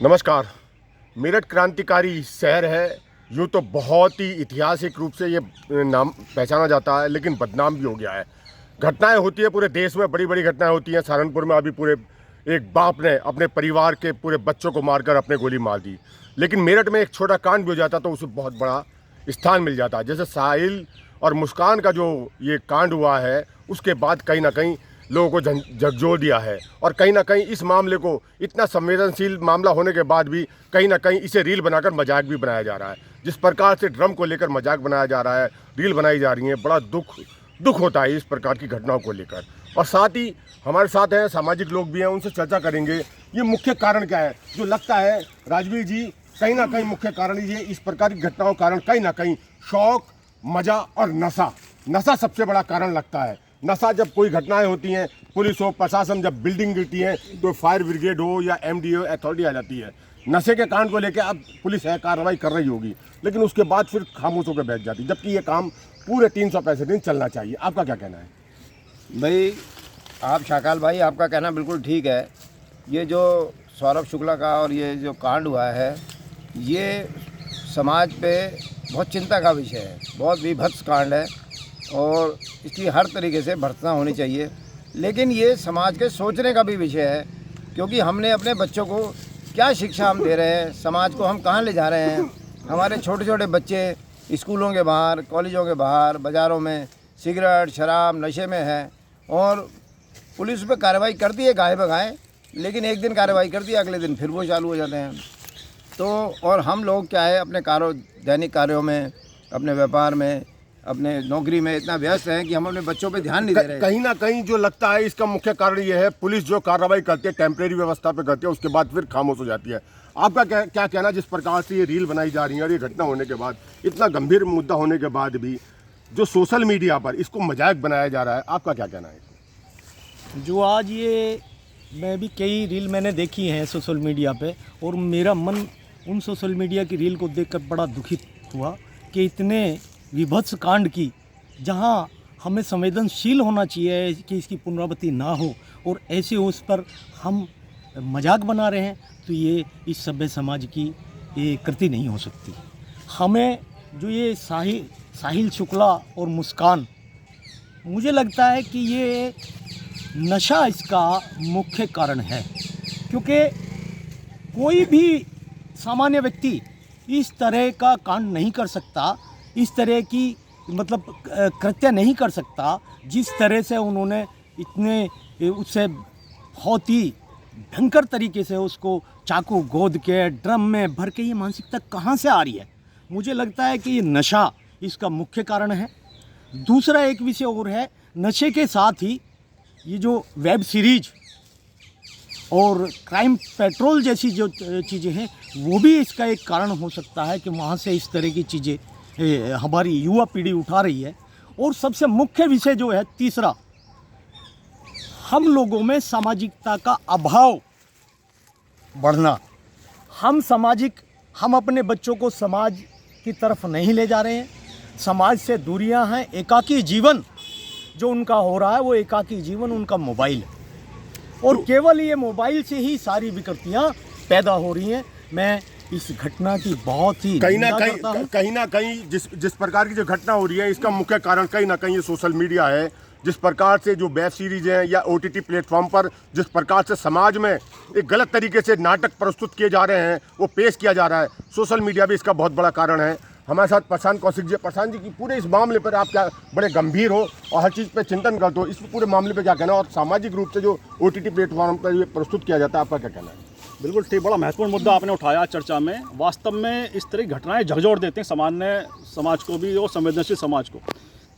नमस्कार। मेरठ क्रांतिकारी शहर है। यूँ तो बहुत ही ऐतिहासिक रूप से ये नाम पहचाना जाता है, लेकिन बदनाम भी हो गया है। घटनाएं होती है पूरे देश में, बड़ी बड़ी घटनाएं होती हैं। सहारनपुर में अभी पूरे एक बाप ने अपने परिवार के पूरे बच्चों को मारकर अपने गोली मार दी। लेकिन मेरठ में एक छोटा कांड भी हो जाता तो उसे बहुत बड़ा स्थान मिल जाता। जैसे साहिल और मुस्कान का जो ये कांड हुआ है, उसके बाद कहीं ना कहीं लोगों को झकझोर दिया है। और कहीं ना कहीं इस मामले को, इतना संवेदनशील मामला होने के बाद भी कहीं ना कहीं इसे रील बनाकर मजाक भी बनाया जा रहा है। जिस प्रकार से ड्रम को लेकर मजाक बनाया जा रहा है, रील बनाई जा रही है, बड़ा दुख होता है इस प्रकार की घटनाओं को लेकर। और साथ ही हमारे साथ हैं सामाजिक लोग भी हैं, उनसे चर्चा करेंगे ये मुख्य कारण क्या है। जो लगता है राजवीर जी, कहीं ना कहीं मुख्य कारण ये इस प्रकार की घटनाओं का कारण कहीं ना कहीं शौक, मजा और नशा सबसे बड़ा कारण लगता है। नशा, जब कोई घटनाएं होती हैं, पुलिस हो, प्रशासन, जब बिल्डिंग गिरती है तो फायर ब्रिगेड हो या एमडीओ अथॉरिटी आ जाती है। नशे के कांड को लेकर अब पुलिस है कार्रवाई कर रही होगी, लेकिन उसके बाद फिर खामोश होकर बैठ जाती, जबकि ये काम पूरे 365 दिन चलना चाहिए। आपका क्या कहना है? भाई, आप शाकाल भाई, आपका कहना बिल्कुल ठीक है। ये जो सौरभ शुक्ला का और ये जो कांड हुआ है, ये समाज पे बहुत चिंता का विषय है। बहुत विभत्स कांड है और इसकी हर तरीके से भर्त्सना होनी चाहिए। लेकिन ये समाज के सोचने का भी विषय है, क्योंकि हमने अपने बच्चों को क्या शिक्षा हम दे रहे हैं, समाज को हम कहाँ ले जा रहे हैं। हमारे छोटे छोटे बच्चे स्कूलों के बाहर, कॉलेजों के बाहर, बाज़ारों में सिगरेट, शराब, नशे में है। और पुलिस पे कार्रवाई करती है गाहे बगाए, लेकिन एक दिन कार्रवाई करती है, अगले दिन फिर वो चालू हो जाते हैं। तो और हम लोग क्या है, अपने दैनिक कार्यों में, अपने व्यापार में, अपने नौकरी में इतना व्यस्त हैं कि हम अपने बच्चों पे ध्यान नहीं दे रहे। कहीं ना कहीं जो लगता है इसका मुख्य कारण ये है, पुलिस जो कार्रवाई करती है टेम्परेरी व्यवस्था पे करती है, उसके बाद फिर खामोश हो जाती है। आपका क्या कहना, जिस प्रकार से ये रील बनाई जा रही है और ये घटना होने के बाद, इतना गंभीर मुद्दा होने के बाद भी जो सोशल मीडिया पर इसको मजाक बनाया जा रहा है, आपका क्या कहना है? जो आज ये मैं भी कई रील मैंने देखी हैं सोशल मीडिया पे, और मेरा मन उन सोशल मीडिया की रील को देखकर बड़ा दुखित हुआ कि इतने विभत्स कांड की, जहां हमें संवेदनशील होना चाहिए कि इसकी पुनरावृत्ति ना हो, और ऐसे उस पर हम मजाक बना रहे हैं, तो ये इस सभ्य समाज की ये कृति नहीं हो सकती। हमें जो ये साहिल शुक्ला और मुस्कान, मुझे लगता है कि ये नशा इसका मुख्य कारण है, क्योंकि कोई भी सामान्य व्यक्ति इस तरह का कांड नहीं कर सकता, इस तरह की मतलब कृत्य नहीं कर सकता जिस तरह से उन्होंने इतने उससे बहुत ही भयंकर तरीके से उसको चाकू गोद के ड्रम में भर के। ये मानसिकता कहाँ से आ रही है? मुझे लगता है कि ये नशा इसका मुख्य कारण है। दूसरा एक विषय और है, नशे के साथ ही ये जो वेब सीरीज और क्राइम पेट्रोल जैसी जो चीज़ें हैं, वो भी इसका एक कारण हो सकता है कि वहाँ से इस तरह की चीज़ें हमारी युवा पीढ़ी उठा रही है। और सबसे मुख्य विषय जो है तीसरा, हम लोगों में सामाजिकता का अभाव बढ़ना। हम अपने बच्चों को समाज की तरफ नहीं ले जा रहे हैं। समाज से दूरियां हैं। एकाकी जीवन जो उनका हो रहा है, वो एकाकी जीवन उनका मोबाइल है, और केवल ये मोबाइल से ही सारी विकृतियां पैदा हो रही हैं। मैं इस घटना की बहुत ही कहीं ना कहीं जिस प्रकार की जो घटना हो रही है, इसका मुख्य कारण कहीं ना कहीं ये सोशल मीडिया है। जिस प्रकार से जो वेब सीरीज हैं या OTT प्लेटफॉर्म पर जिस प्रकार से समाज में एक गलत तरीके से नाटक प्रस्तुत किए जा रहे हैं, वो पेश किया जा रहा है, सोशल मीडिया भी इसका बहुत बड़ा कारण है। हमारे साथ प्रशांत कौशिक जी। प्रशांत जी, की पूरे इस मामले पर आप क्या बड़े गंभीर हो और हर चीज़ पे चिंतन करते हो, इस पूरे मामले पे क्या कहना है? और सामाजिक रूप से जो OTT प्लेटफॉर्म पर ये प्रस्तुत किया जाता है, आपका क्या कहना है? बिल्कुल ठीक, बड़ा महत्वपूर्ण मुद्दा आपने उठाया चर्चा में। वास्तव में इस तरह की घटनाएं झकझोर देते हैं सामान्य समाज को भी और संवेदनशील समाज को।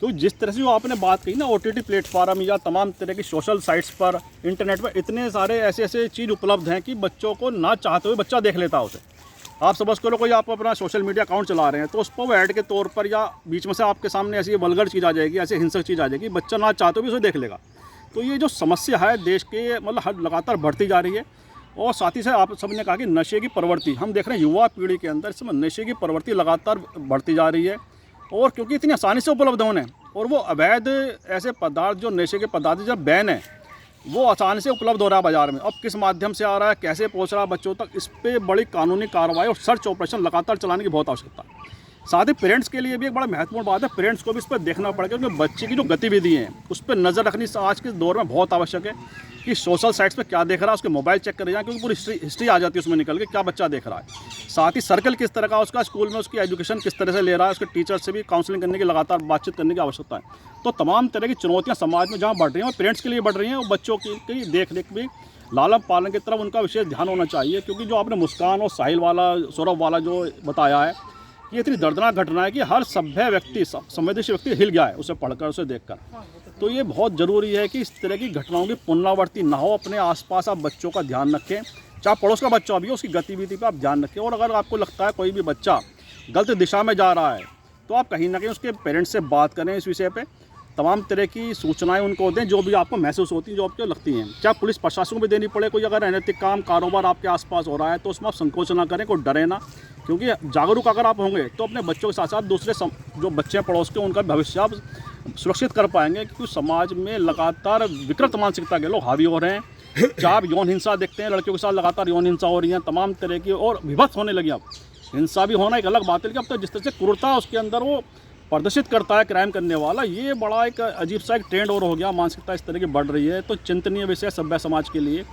तो जिस तरह से जो आपने बात कही ना, OTT प्लेटफॉर्म या तमाम तरह की सोशल साइट्स पर, इंटरनेट पर इतने सारे ऐसे चीज़ उपलब्ध हैं कि बच्चों को ना चाहते हुए बच्चा देख लेता है उसे। आप समझ करो कोई आप अपना सोशल मीडिया अकाउंट चला रहे हैं, तो उस पर वो ऐड के तौर पर या बीच में से आपके सामने ऐसी वल्गर चीज़ आ जाएगी, ऐसी हिंसक चीज़ आ जाएगी, बच्चा ना चाहते हुए उसे देख लेगा। तो ये जो समस्या है देश के, मतलब हर लगातार बढ़ती जा रही है। और साथ ही साथ आप सबने कहा कि नशे की प्रवृत्ति, हम देख रहे हैं युवा पीढ़ी के अंदर इस समय नशे की प्रवृत्ति लगातार बढ़ती जा रही है। और क्योंकि इतनी आसानी से उपलब्ध होने, और वो अवैध ऐसे पदार्थ जो नशे के पदार्थ जब बैन है, वो आसानी से उपलब्ध हो रहा है बाज़ार में। अब किस माध्यम से आ रहा है, कैसे पहुंच रहा है बच्चों तक, इस पर बड़ी कानूनी कार्रवाई और सर्च ऑपरेशन लगातार चलाने की बहुत आवश्यकता है। साथ ही पेरेंट्स के लिए भी एक बड़ा महत्वपूर्ण बात है, पेरेंट्स को भी इस पर देखना पड़ेगा क्योंकि बच्चे की जो गतिविधि हैं उस पर नज़र रखनी आज के दौर में बहुत आवश्यक है कि सोशल साइट्स पे क्या देख रहा है, उसके मोबाइल चेक करे जाए क्योंकि पूरी हिस्ट्री आ जाती है उसमें निकल के क्या बच्चा देख रहा है। साथ ही सर्कल किस तरह का उसका, स्कूल में उसकी एजुकेशन किस तरह से ले रहा है, उसके टीचर से भी काउंसलिंग करने की, लगातार बातचीत करने की आवश्यकता है। तो तमाम तरह की चुनौतियाँ समाज में जहाँ बढ़ रही हैं, वो पेरेंट्स के लिए बढ़ रही हैं और बच्चों की देख रेख भी, लालन पालन की तरफ उनका विशेष ध्यान होना चाहिए। क्योंकि जो आपने मुस्कान और साहिल वाला, सौरभ वाला जो बताया है, ये इतनी दर्दनाक घटना है कि हर सभ्य व्यक्ति, संवेदनशील व्यक्ति हिल गया है उसे पढ़कर, उसे देखकर। तो ये बहुत ज़रूरी है कि इस तरह की घटनाओं की पुनरावृत्ति ना हो। अपने आसपास आप बच्चों का ध्यान रखें, चाहे पड़ोस का बच्चा भी हो, उसकी गतिविधि पर आप ध्यान रखें। और अगर आपको लगता है कोई भी बच्चा गलत दिशा में जा रहा है तो आप कहीं ना कहीं उसके पेरेंट्स से बात करें इस विषय पे। तमाम तरह की सूचनाएं उनको दें जो भी आपको महसूस होती हैं, जो आपको लगती हैं। चाहे पुलिस प्रशासन को भी देनी पड़े। कोई अगर अनैतिक काम, कारोबार आपके आसपास हो रहा है तो उसमें आप संकोच ना करें, कोई डरे ना। क्योंकि जागरूक अगर आप होंगे तो अपने बच्चों के साथ साथ दूसरे जो बच्चे हैं पड़ोस के, उनका भविष्य आप सुरक्षित कर पाएंगे। क्योंकि समाज में लगातार विकृत मानसिकता के लोग हावी हो रहे हैं। चाहे आप यौन हिंसा देखते हैं, लड़कियों के साथ लगातार यौन हिंसा हो रही है, तमाम तरह की, और विभत्स होने लगी। अब हिंसा भी होना एक अलग बात है, लेकिन अब तो जिस तरह से क्रूरता उसके अंदर वो प्रदर्शित करता है क्राइम करने वाला, ये बड़ा एक अजीब सा एक ट्रेंड और हो गया। मानसिकता इस तरह की बढ़ रही है। तो चिंतनीय विषय सभ्य समाज के लिए,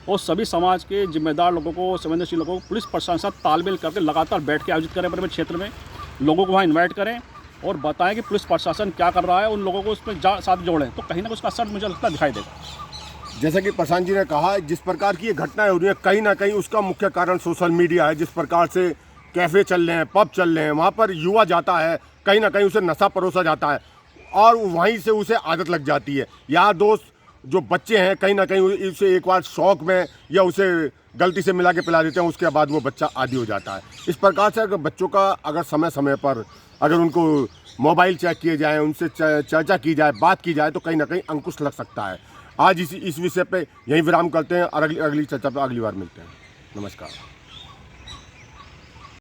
और सभी समाज के जिम्मेदार लोगों को, संवेदनशील लोगों को पुलिस प्रशासन के साथ तालमेल करके लगातार बैठ के आयोजित करें अपने क्षेत्र में, लोगों को वहाँ इन्वाइट करें और बताएं कि पुलिस प्रशासन क्या कर रहा है, उन लोगों को उसमें साथ जोड़ें। तो कहीं ना उसका असर मुझे लगता है दिखाई देगा। जैसा कि प्रशांत जी ने कहा, जिस प्रकार की ये घटनाएं हो रही हैं, कहीं ना कहीं उसका मुख्य कारण सोशल मीडिया है। जिस प्रकार से कैफ़े चल रहे हैं, पब चल रहे हैं, वहाँ पर युवा जाता है, कहीं ना कहीं उसे नशा परोसा जाता है और वहीं से उसे आदत लग जाती है। यार दोस्त जो बच्चे हैं, कहीं ना कहीं उसे एक बार शौक में या उसे गलती से मिला के पिला देते हैं, उसके बाद वो बच्चा आदी हो जाता है। इस प्रकार से अगर बच्चों का अगर समय समय पर अगर उनको मोबाइल चेक किए जाए, उनसे चर्चा की जाए, बात की जाए, तो कहीं ना कहीं अंकुश लग सकता है। आज इस विषय पे यहीं विराम करते हैं और अगली चर्चा पे अगली बार मिलते हैं। नमस्कार।